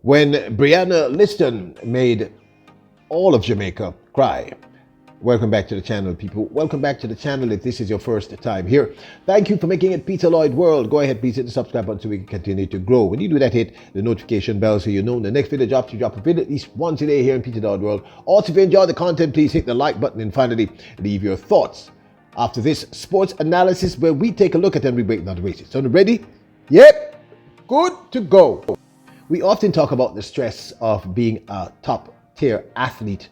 when Brianna Liston made all of Jamaica cry. Welcome back to the channel, people. Welcome back to the channel if this is your first time here. Thank you for making it Peter Lloyd World. Go ahead, please hit the subscribe button so we can continue to grow. When you do that, hit the notification bell so you know when the next video drops. You drop a video at least once a day here in Peter Lloyd World. Also, if you enjoy the content, please hit the like button and finally leave your thoughts after this sports analysis where we take a look at and we break down the races. So, ready? Yep, good to go. We often talk about the stress of being a top tier athlete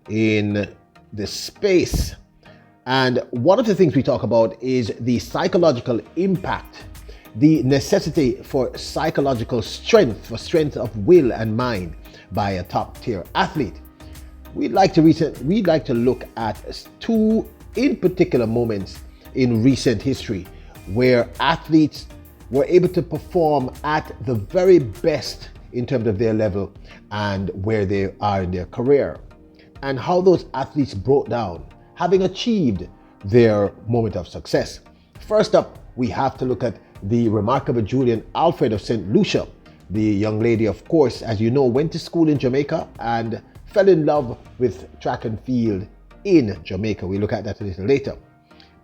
in the space, and one of the things we talk about is the psychological impact, the necessity for psychological strength, for strength of will and mind by a top tier athlete. We'd like to look at two in particular moments in recent history where athletes were able to perform at the very best in terms of their level and where they are in their career, and how those athletes broke down, having achieved their moment of success. First up, we have to look at the remarkable Julien Alfred of St. Lucia. The young lady, of course, as you know, went to school in Jamaica and fell in love with track and field in Jamaica. We'll look at that a little later.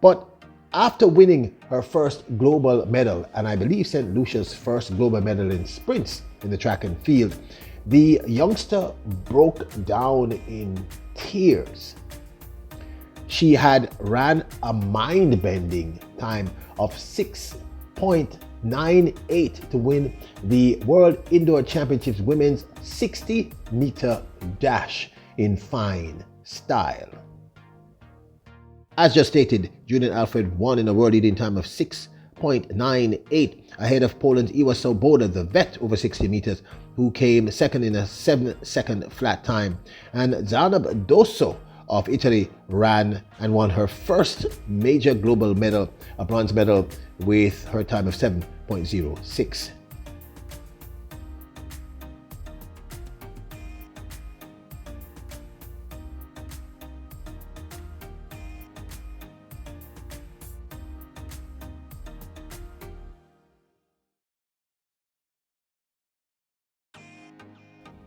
But after winning her first global medal, and I believe St. Lucia's first global medal in sprints in the track and field, the youngster broke down in tears. She had ran a mind-bending time of 6.98 to win the World Indoor Championships Women's 60-meter dash in fine style. As just stated, Julian Alfred won in a world-leading time of 6.98 ahead of Poland's Iwa Swoboda, the vet over 60 meters, who came second in a 7-second flat time. And Zanab Dosso of Italy ran and won her first major global medal, a bronze medal, with her time of 7.06.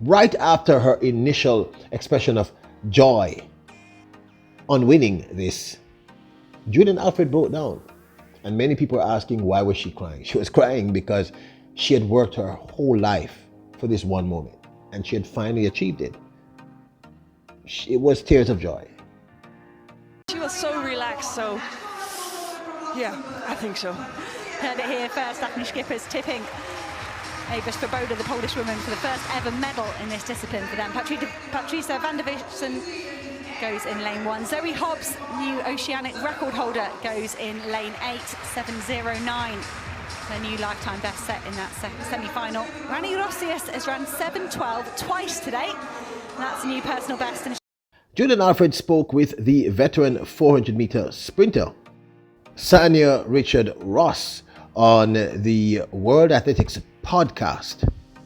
Right after her initial expression of joy on winning this, Julian Alfred broke down. And many people are asking, why was she crying? She was crying because she had worked her whole life for this one moment, and she had finally achieved it. It was tears of joy. She was so relaxed, so yeah, I think so. Heard it here first, Daphne Skipper's tipping Eva Swoboda, the Polish woman, for the first ever medal in this discipline for them. Patricia van der Vissen goes in lane 1. Zoe Hobbs, new oceanic record holder, goes in lane 8, 7:09. Her new lifetime best set in that semi-final. Rani Rossius has run 7:12 twice today. That's a new personal best. Julian Alfred spoke with the veteran 400-meter sprinter, Sanya Richard Ross, on the World Athletics podcast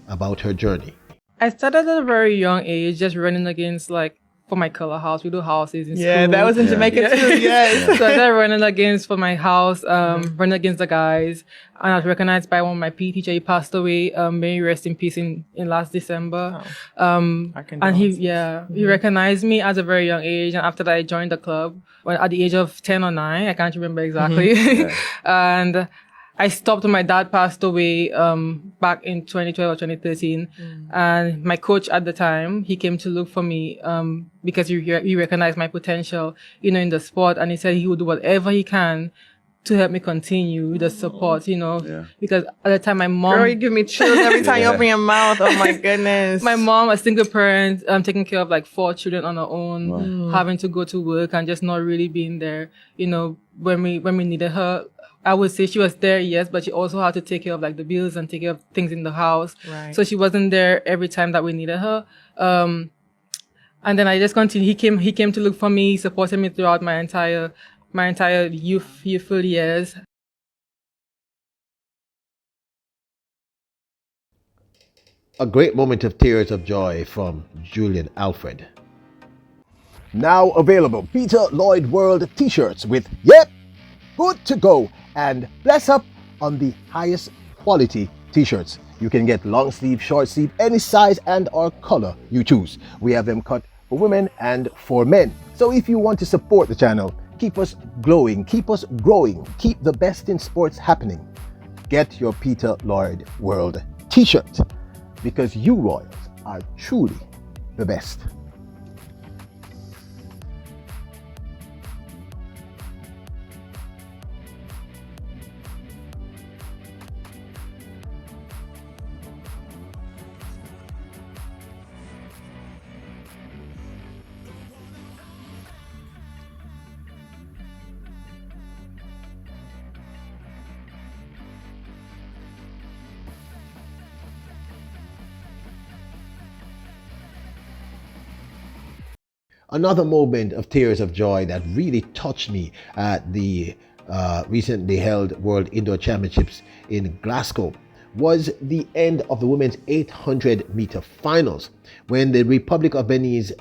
about her journey. I started at a very young age, just running against, like, for my color house. We do houses in school. Yeah, that was in Jamaica too, yes. So I started running against for my house, running against the guys. And I was recognized by one of my PE teacher. He passed away, may he rest in peace in last December. And he recognized me at a very young age. And after that, I joined the club at the age of 10 or 9. I can't remember exactly. And I stopped when my dad passed away back in 2012 or 2013. And my coach at the time, he came to look for me because he recognized my potential, in the sport. And he said he would do whatever he can to help me continue the support, because at the time my mom... Girl, you give me chills every time you open your mouth. Oh my goodness. My mom, a single parent, taking care of like 4 children on her own, having to go to work and just not really being there, when we needed her. I would say she was there, yes, but she also had to take care of like the bills and take care of things in the house. Right. So she wasn't there every time that we needed her. And then I just continued. He came to look for me, supported me throughout my entire youthful years. A great moment of tears of joy from Julian Alfred. Now available, Peter Lloyd World t-shirts with "Yep, good to go" and "Bless up" on the highest quality t-shirts You can get long sleeve, short sleeve, any size and or color you choose. We have them cut for women and for men. So if you want to support the channel, keep us glowing, keep us growing, keep the best in sports happening, get your Peter Lloyd World t-shirt, because you Royals are truly the best. Another moment of tears of joy that really touched me at the recently held World Indoor Championships in Glasgow was the end of the women's 800-meter finals, when the Republic of Benin's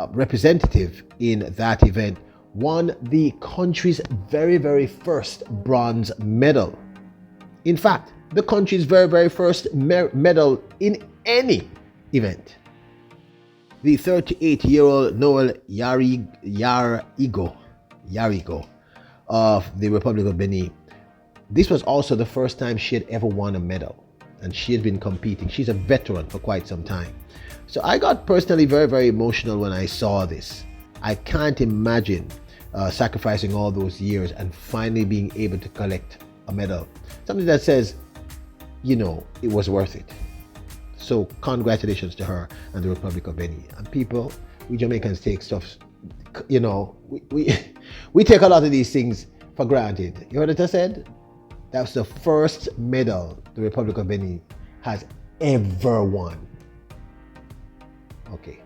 representative in that event won the country's very first bronze medal. In fact, the country's very first medal in any event. The 38-year-old Noel Yarigo of the Republic of Benin. This was also the first time she had ever won a medal, and she had been competing. She's a veteran for quite some time. So I got personally very emotional when I saw this. I can't imagine sacrificing all those years and finally being able to collect a medal. Something that says, you know, it was worth it. So congratulations to her and the Republic of Benin. And people, we Jamaicans take stuff, you know, we take a lot of these things for granted. You heard what I said? That's the first medal the Republic of Benin has ever won. Okay.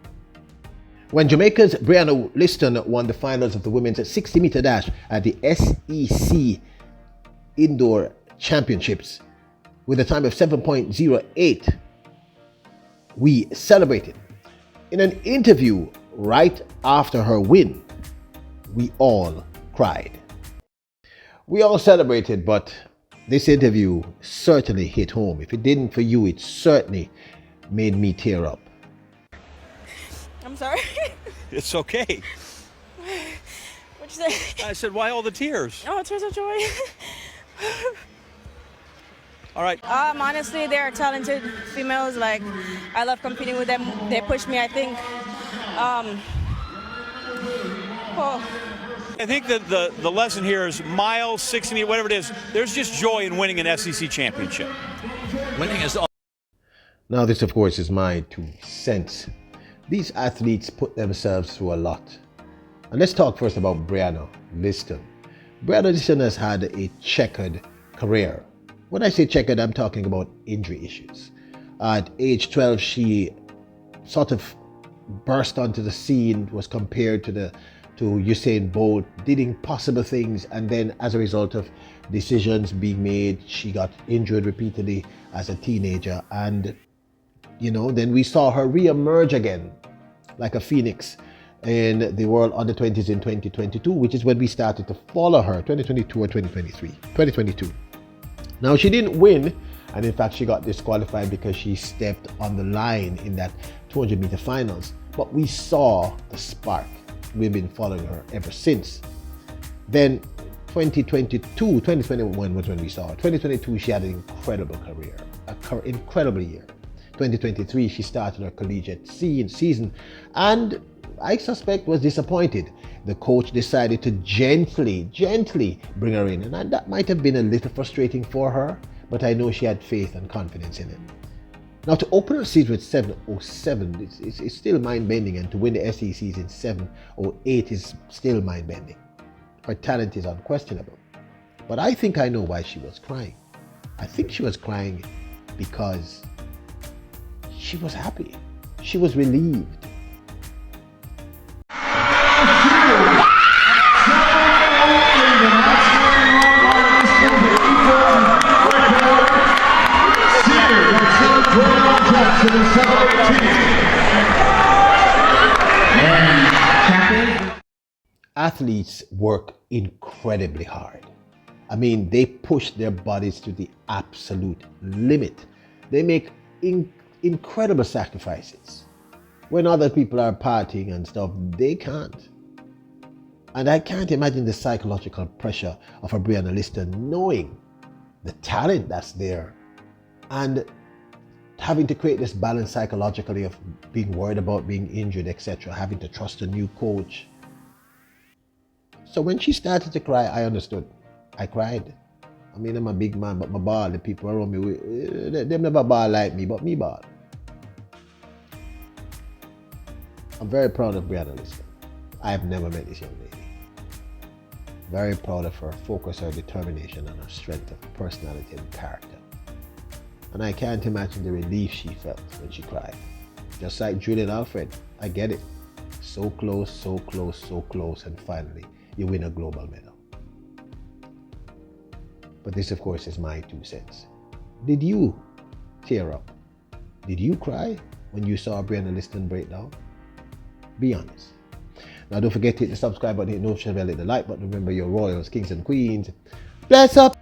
When Jamaica's Brianna Liston won the finals of the women's 60-meter dash at the SEC Indoor Championships with a time of 7.08, we celebrated. In an interview right after her win, we all cried. We all celebrated, but this interview certainly hit home. If it didn't for you, it certainly made me tear up. I'm sorry. It's okay. What'd you say? I said, why all the tears? Oh, tears of joy. All right. Honestly, they are talented females. Like, I love competing with them. They push me, I think. I think that the lesson here is miles, 60 meters, whatever it is, there's just joy in winning an SEC championship. Winning is all. Now this, of course, is my 2 cents. These athletes put themselves through a lot. And let's talk first about Brianna Liston. Brianna Liston has had a checkered career. When I say checkered, I'm talking about injury issues. At age 12, she sort of burst onto the scene, was compared to Usain Bolt, did impossible things, and then as a result of decisions being made, she got injured repeatedly as a teenager. And, you know, then we saw her re-emerge again like a phoenix in the World Under-20s in 2022, which is when we started to follow her, 2022 or 2023, 2022. Now, she didn't win, and in fact, she got disqualified because she stepped on the line in that 200-meter finals. But we saw the spark. We've been following her ever since. Then 2021 was when we saw her. 2022, she had an incredible career, incredible year. 2023, she started her collegiate season, and I suspect was disappointed. The coach decided to gently bring her in, and that might have been a little frustrating for her, but I know she had faith and confidence in it. Now, to open her season with 7:07, it's still mind-bending, and to win the SECs in 7:08 is still mind-bending. Her talent is unquestionable, but I think I know why she was crying. I think she was crying because she was happy. She was relieved. Athletes work incredibly hard. I mean, they push their bodies to the absolute limit. They make incredible sacrifices. When other people are partying and stuff, they can't. And I can't imagine the psychological pressure of a Brianna Liston knowing the talent that's there and having to create this balance psychologically of being worried about being injured, etc., having to trust a new coach. So when she started to cry, I understood. I cried. I mean, I'm a big man, but my ball, the people around me, they never ball like me, but me ball. I'm very proud of Brianna Liston. I have never met this young lady. Very proud of her focus, her determination, and her strength of personality and character. And I can't imagine the relief she felt when she cried. Just like Julian Alfred, I get it. So close, so close, so close, and finally, you win a global medal. But this, of course, is my 2 cents. Did you tear up? Did you cry when you saw Brianna Liston break down? Be honest. Now, don't forget to hit the subscribe button, hit the notification bell, hit the like button. Remember, your royals, kings and queens. Bless up!